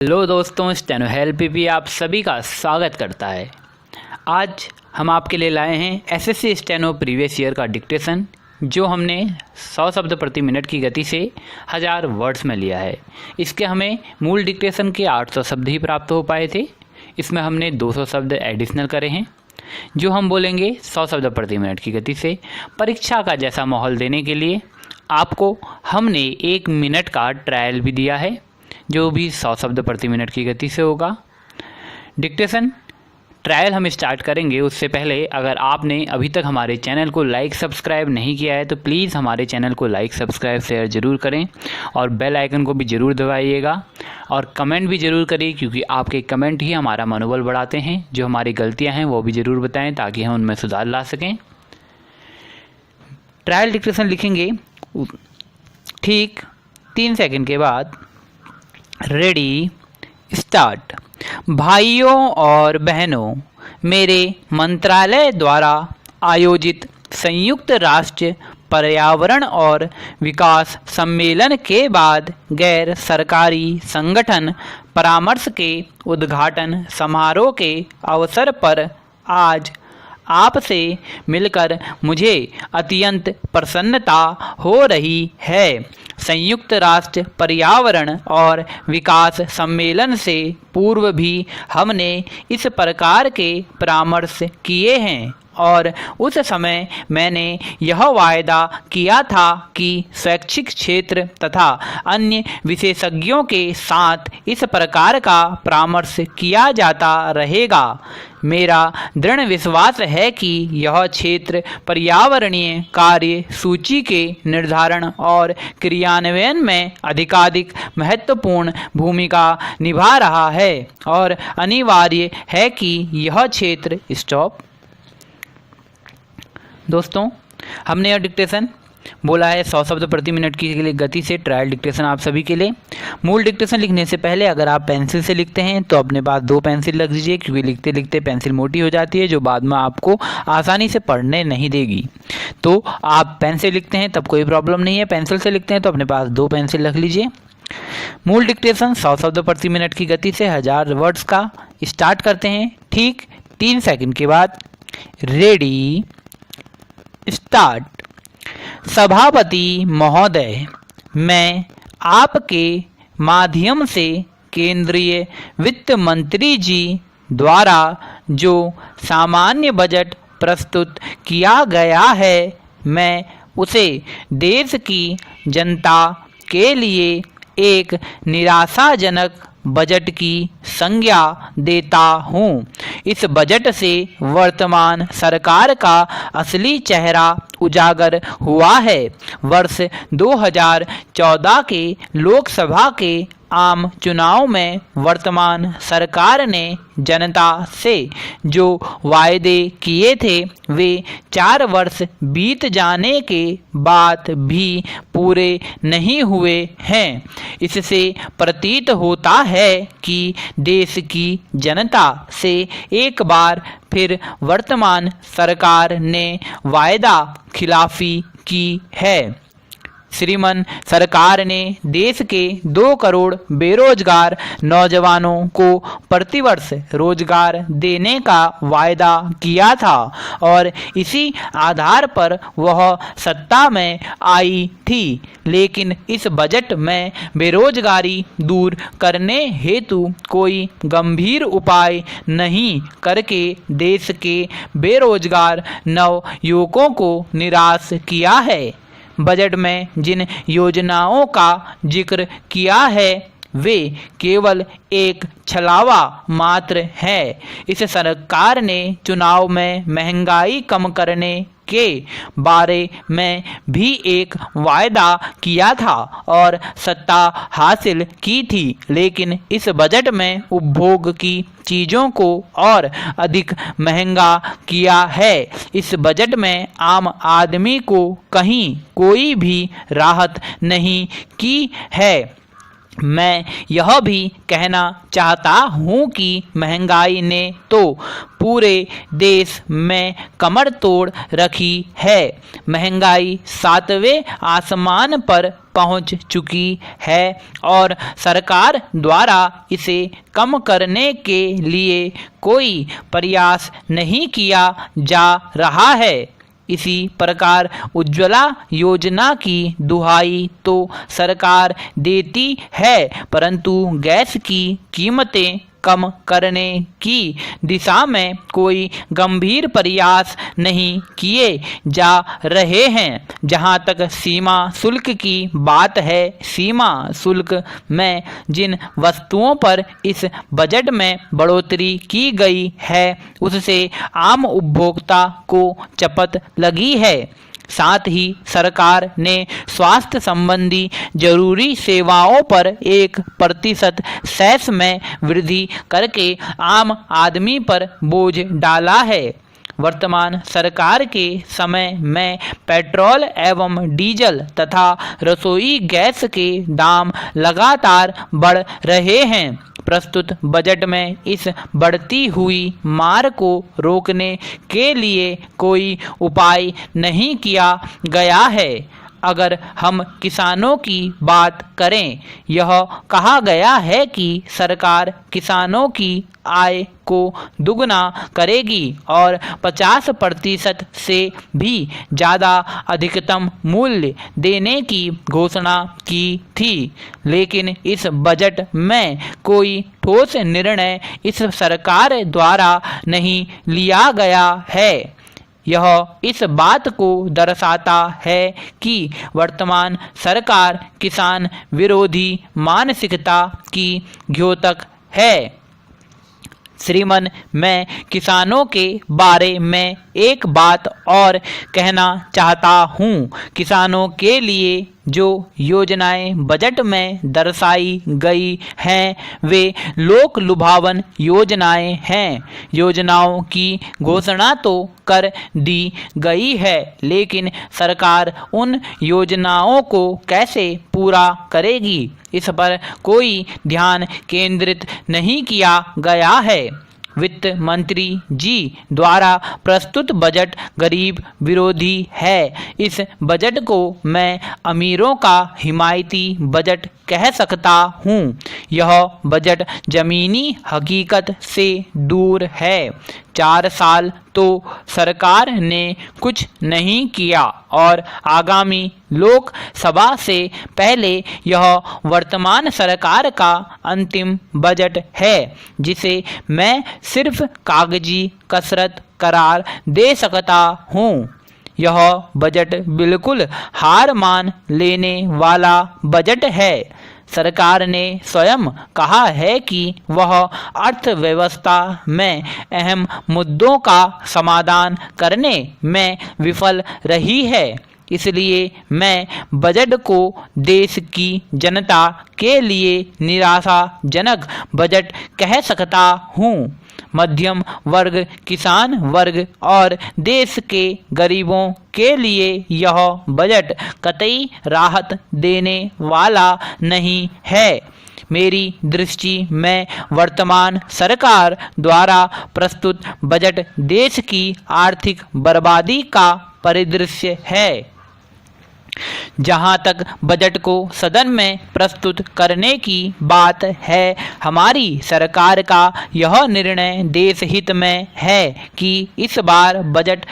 Hello दोस्तों, steno help PP आप सभी का स्वागत करता है। आज हम आपके लिए लाए हैं एसएससी स्टेनो प्रीवियस ईयर का डिक्टेशन, जो हमने 100 शब्द प्रति मिनट की गति से 1000 वर्ड्स में लिया है। इसके हमें मूल डिक्टेशन के 800 शब्द ही प्राप्त हो पाए थे। इसमें हमने 200 शब्द एडिशनल करे हैं, जो हम बोलेंगे 100 शब्द प्रति मिनट की गति से। परीक्षा का जैसा माहौल देने के लिए आपको हमने 1 मिनट का ट्रायल भी दिया है, जो भी 100 शब्द प्रति मिनट की गति से होगा। डिक्टेशन ट्रायल हम स्टार्ट करेंगे उससे पहले अगर आपने अभी तक हमारे चैनल को लाइक सब्सक्राइब नहीं किया है तो प्लीज़ हमारे चैनल को लाइक सब्सक्राइब शेयर ज़रूर करें और बेल आइकन को भी ज़रूर दबाइएगा और कमेंट भी ज़रूर करिए, क्योंकि आपके कमेंट ही हमारा मनोबल बढ़ाते हैं। जो हमारी गलतियां हैं वो भी ज़रूर बताएं ताकि हम उनमें सुधार ला सकें। ट्रायल डिक्टेशन लिखेंगे, ठीक 3 सेकंड के बाद रेडी स्टार्ट। भाइयों और बहनों, मेरे मंत्रालय द्वारा आयोजित संयुक्त राष्ट्र पर्यावरण और विकास सम्मेलन के बाद गैर सरकारी संगठन परामर्श के उद्घाटन समारोह के अवसर पर आज आपसे मिलकर मुझे अत्यंत प्रसन्नता हो रही है। संयुक्त राष्ट्र पर्यावरण और विकास सम्मेलन से पूर्व भी हमने इस प्रकार के परामर्श किए हैं और उस समय मैंने यह वायदा किया था कि शैक्षिक क्षेत्र तथा अन्य विशेषज्ञों के साथ इस प्रकार का परामर्श किया जाता रहेगा। मेरा दृढ़ विश्वास है कि यह क्षेत्र पर्यावरणीय कार्य सूची के निर्धारण और क्रियान्वयन में अधिकाधिक महत्वपूर्ण भूमिका निभा रहा है और अनिवार्य है कि यह क्षेत्र स्टॉप। दोस्तों, हमने यह डिक्टेशन बोला है 100 शब्द प्रति मिनट की गति से। ट्रायल डिक्टेशन आप सभी के लिए। मूल डिक्टेशन लिखने से पहले अगर आप पेंसिल से लिखते हैं तो अपने पास 2 पेंसिल रख दीजिए, क्योंकि लिखते लिखते पेंसिल मोटी हो जाती है, जो बाद में आपको आसानी से पढ़ने नहीं देगी। तो आप पेन से लिखते हैं तब कोई प्रॉब्लम नहीं है, पेंसिल से लिखते हैं तो अपने पास 2 पेंसिल रख लीजिए। मूल डिक्टेशन 100 शब्द प्रति मिनट की गति से 1000 वर्ड्स का स्टार्ट करते हैं, ठीक 3 सेकंड के बाद रेडी स्टार्ट। सभापति महोदय, मैं आपके माध्यम से केंद्रीय वित्त मंत्री जी द्वारा जो सामान्य बजट प्रस्तुत किया गया है, मैं उसे देश की जनता के लिए एक निराशाजनक बजट की संज्ञा देता हूँ। इस बजट से वर्तमान सरकार का असली चेहरा उजागर हुआ है। वर्ष 2014 के लोकसभा के आम चुनाव में वर्तमान सरकार ने जनता से जो वायदे किए थे वे 4 वर्ष बीत जाने के बाद भी पूरे नहीं हुए हैं। इससे प्रतीत होता है कि देश की जनता से एक बार फिर वर्तमान सरकार ने वायदा खिलाफी की है। श्रीमान सरकार ने देश के 2 करोड़ बेरोजगार नौजवानों को प्रतिवर्ष रोजगार देने का वायदा किया था और इसी आधार पर वह सत्ता में आई थी। लेकिन इस बजट में बेरोजगारी दूर करने हेतु कोई गंभीर उपाय नहीं करके देश के बेरोजगार नवयुवकों को निराश किया है। बजट में जिन योजनाओं का जिक्र किया है वे केवल एक छलावा मात्र है। इस सरकार ने चुनाव में महंगाई कम करने के बारे में भी एक वायदा किया था और सत्ता हासिल की थी, लेकिन इस बजट में उपभोग की चीज़ों को और अधिक महंगा किया है। इस बजट में आम आदमी को कहीं कोई भी राहत नहीं की है। मैं यह भी कहना चाहता हूँ कि महंगाई ने तो पूरे देश में कमर तोड़ रखी है। महंगाई 7वें आसमान पर पहुंच चुकी है और सरकार द्वारा इसे कम करने के लिए कोई प्रयास नहीं किया जा रहा है। इसी प्रकार उज्ज्वला योजना की दुहाई तो सरकार देती है, परंतु गैस की कीमतें कम करने की दिशा में कोई गंभीर प्रयास नहीं किए जा रहे हैं। जहां तक सीमा शुल्क की बात है, सीमा शुल्क में जिन वस्तुओं पर इस बजट में बढ़ोतरी की गई है उससे आम उपभोक्ता को चपत लगी है। साथ ही सरकार ने स्वास्थ्य संबंधी जरूरी सेवाओं पर 1% सेस में वृद्धि करके आम आदमी पर बोझ डाला है। वर्तमान सरकार के समय में पेट्रोल एवं डीजल तथा रसोई गैस के दाम लगातार बढ़ रहे हैं। प्रस्तुत बजट में इस बढ़ती हुई मार को रोकने के लिए कोई उपाय नहीं किया गया है। अगर हम किसानों की बात करें, यह कहा गया है कि सरकार किसानों की आय को दुगना करेगी और 50% से भी ज़्यादा अधिकतम मूल्य देने की घोषणा की थी, लेकिन इस बजट में कोई ठोस निर्णय इस सरकार द्वारा नहीं लिया गया है। यह इस बात को दर्शाता है कि वर्तमान सरकार किसान विरोधी मानसिकता की द्योतक है। श्रीमान, मैं किसानों के बारे में एक बात और कहना चाहता हूँ। किसानों के लिए जो योजनाएं बजट में दर्शाई गई हैं वे लोक लुभावन योजनाएं हैं। योजनाओं की घोषणा तो कर दी गई है, लेकिन सरकार उन योजनाओं को कैसे पूरा करेगी इस पर कोई ध्यान केंद्रित नहीं किया गया है। वित्त मंत्री जी द्वारा प्रस्तुत बजट गरीब विरोधी है। इस बजट को मैं अमीरों का हिमायती बजट कह सकता हूँ। यह बजट ज़मीनी हकीकत से दूर है। 4 साल तो सरकार ने कुछ नहीं किया और आगामी लोकसभा से पहले यह वर्तमान सरकार का अंतिम बजट है, जिसे मैं सिर्फ कागजी कसरत करार दे सकता हूँ। यह बजट बिल्कुल हार मान लेने वाला बजट है। सरकार ने स्वयं कहा है कि वह अर्थव्यवस्था में अहम मुद्दों का समाधान करने में विफल रही है। इसलिए मैं बजट को देश की जनता के लिए निराशाजनक बजट कह सकता हूँ। मध्यम वर्ग, किसान वर्ग और देश के गरीबों के लिए यह बजट कतई राहत देने वाला नहीं है। मेरी दृष्टि में वर्तमान सरकार द्वारा प्रस्तुत बजट देश की आर्थिक बर्बादी का परिदृश्य है। जहां तक बजट को सदन में प्रस्तुत करने की बात है, हमारी सरकार का यह निर्णय देश हित में है कि इस बार बजट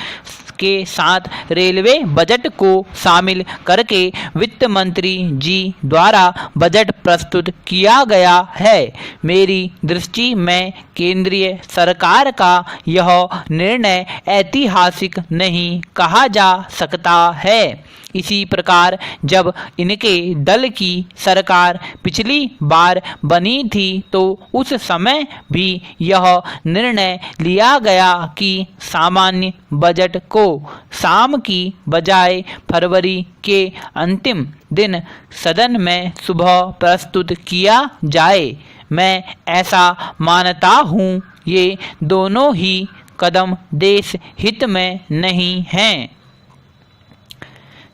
के साथ रेलवे बजट को शामिल करके वित्त मंत्री जी द्वारा बजट प्रस्तुत किया गया है। मेरी दृष्टि में केंद्रीय सरकार का यह निर्णय ऐतिहासिक नहीं कहा जा सकता है। इसी प्रकार जब इनके दल की सरकार पिछली बार बनी थी तो उस समय भी यह निर्णय लिया गया कि सामान्य बजट को शाम की बजाय फरवरी के अंतिम दिन सदन में सुबह प्रस्तुत किया जाए। मैं ऐसा मानता हूँ ये दोनों ही कदम देश हित में नहीं हैं।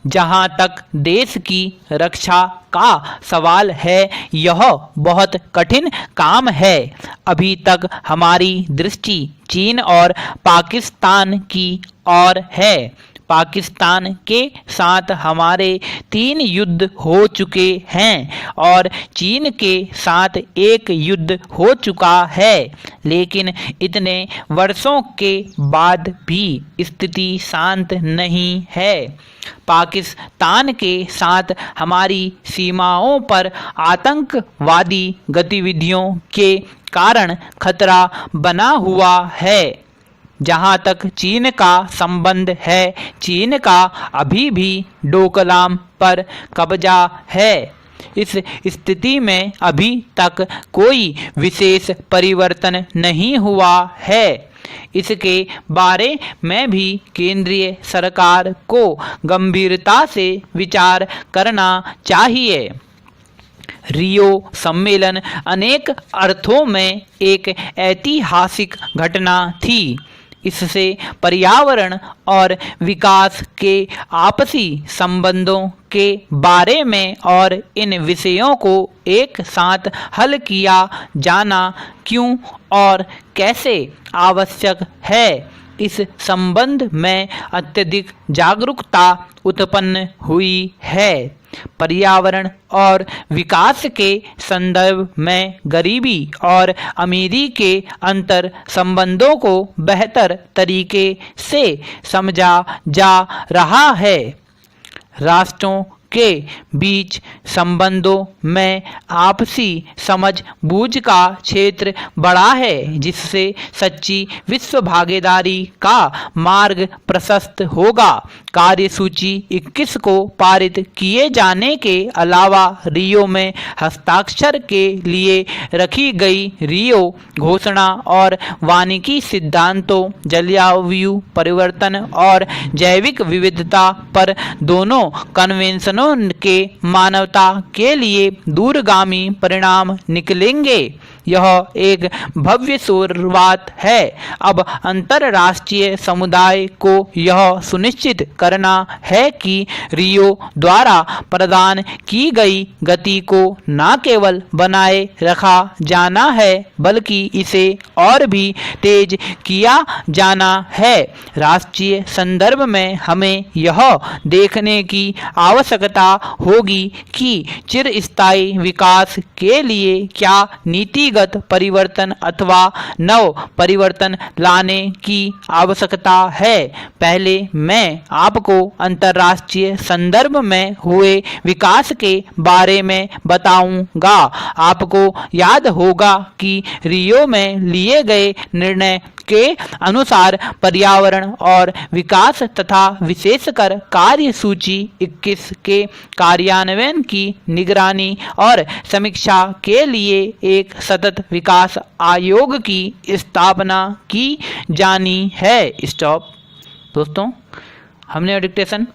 जहाँ तक देश की रक्षा का सवाल है, यह बहुत कठिन काम है। अभी तक हमारी दृष्टि चीन और पाकिस्तान की ओर है। पाकिस्तान के साथ हमारे 3 युद्ध हो चुके हैं और चीन के साथ 1 युद्ध हो चुका है, लेकिन इतने वर्षों के बाद भी स्थिति शांत नहीं है। पाकिस्तान के साथ हमारी सीमाओं पर आतंकवादी गतिविधियों के कारण खतरा बना हुआ है। जहां तक चीन का संबंध है, चीन का अभी भी डोकलाम पर कब्जा है। इस स्थिति में अभी तक कोई विशेष परिवर्तन नहीं हुआ है। इसके बारे में भी केंद्रीय सरकार को गंभीरता से विचार करना चाहिए। रियो सम्मेलन अनेक अर्थों में एक ऐतिहासिक घटना थी। इससे पर्यावरण और विकास के आपसी संबंधों के बारे में और इन विषयों को एक साथ हल किया जाना क्यों और कैसे आवश्यक है, इस संबंध में अत्यधिक जागरूकता उत्पन्न हुई है। पर्यावरण और विकास के संदर्भ में गरीबी और अमीरी के अंतर संबंधों को बेहतर तरीके से समझा जा रहा है। राष्ट्रों के बीच संबंधों में आपसी समझ बूझ का क्षेत्र बढ़ा है, जिससे सच्ची विश्व भागीदारी का मार्ग प्रशस्त होगा। कार्यसूची 21 को पारित किए जाने के अलावा रियो में हस्ताक्षर के लिए रखी गई रियो घोषणा और वानिकी सिद्धांतों, जलवायु परिवर्तन और जैविक विविधता पर दोनों कन्वेंशनों के मानवता के लिए दूरगामी परिणाम निकलेंगे। यह एक भव्य शुरुआत है। अब अंतरराष्ट्रीय समुदाय को यह सुनिश्चित करना है कि रियो द्वारा प्रदान की गई गति को न केवल बनाए रखा जाना है, बल्कि इसे और भी तेज किया जाना है। राष्ट्रीय संदर्भ में हमें यह देखने की आवश्यकता होगी कि चिरस्थायी विकास के लिए क्या नीतिगत परिवर्तन अथवा नव परिवर्तन लाने की आवश्यकता है। पहले मैं आपको अंतर्राष्ट्रीय संदर्भ में हुए विकास के बारे में बताऊंगा। आपको याद होगा कि रियो में लिए गए निर्णय के अनुसार पर्यावरण और विकास तथा विशेषकर कार्यसूची 21 के कार्यान्वयन की निगरानी और समीक्षा के लिए एक सतत विकास आयोग की स्थापना की जानी है। स्टॉप। दोस्तों, हमने डिक्टेशन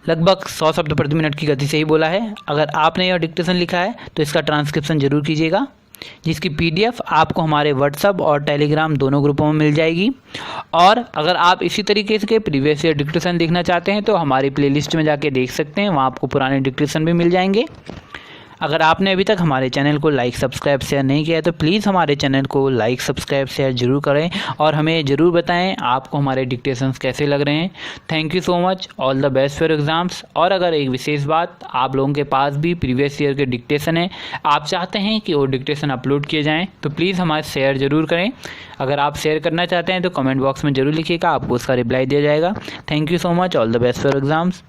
लगभग 100 शब्द प्रति मिनट की गति से ही बोला है। अगर आपने यह डिक्टेशन लिखा है तो इसका ट्रांसक्रिप्शन जरूर कीजिएगा, जिसकी PDF आपको हमारे WhatsApp और Telegram दोनों ग्रुपों में मिल जाएगी। और अगर आप इसी तरीके से प्रीवियस ईयर डिक्टेशन देखना चाहते हैं तो हमारी प्लेलिस्ट में जाके देख सकते हैं, वहाँ आपको पुराने डिक्टेशन भी मिल जाएंगे। अगर आपने अभी तक हमारे चैनल को लाइक सब्सक्राइब शेयर नहीं किया है तो प्लीज़ हमारे चैनल को लाइक सब्सक्राइब शेयर जरूर करें और हमें ज़रूर बताएं आपको हमारे डिक्टेशंस कैसे लग रहे हैं। Thank you so much, all the best for exams. और अगर एक विशेष बात, आप लोगों के पास भी प्रीवियस ईयर के डिक्टेशन है, आप चाहते हैं कि वो डिक्टेशन अपलोड किए जाएँ तो प्लीज़ हमारे शेयर ज़रूर करें। अगर आप शेयर करना चाहते हैं तो कमेंट बॉक्स में ज़रूर लिखिएगा, आपको उसका रिप्लाई दिया जाएगा। Thank you so much, all the best for exams.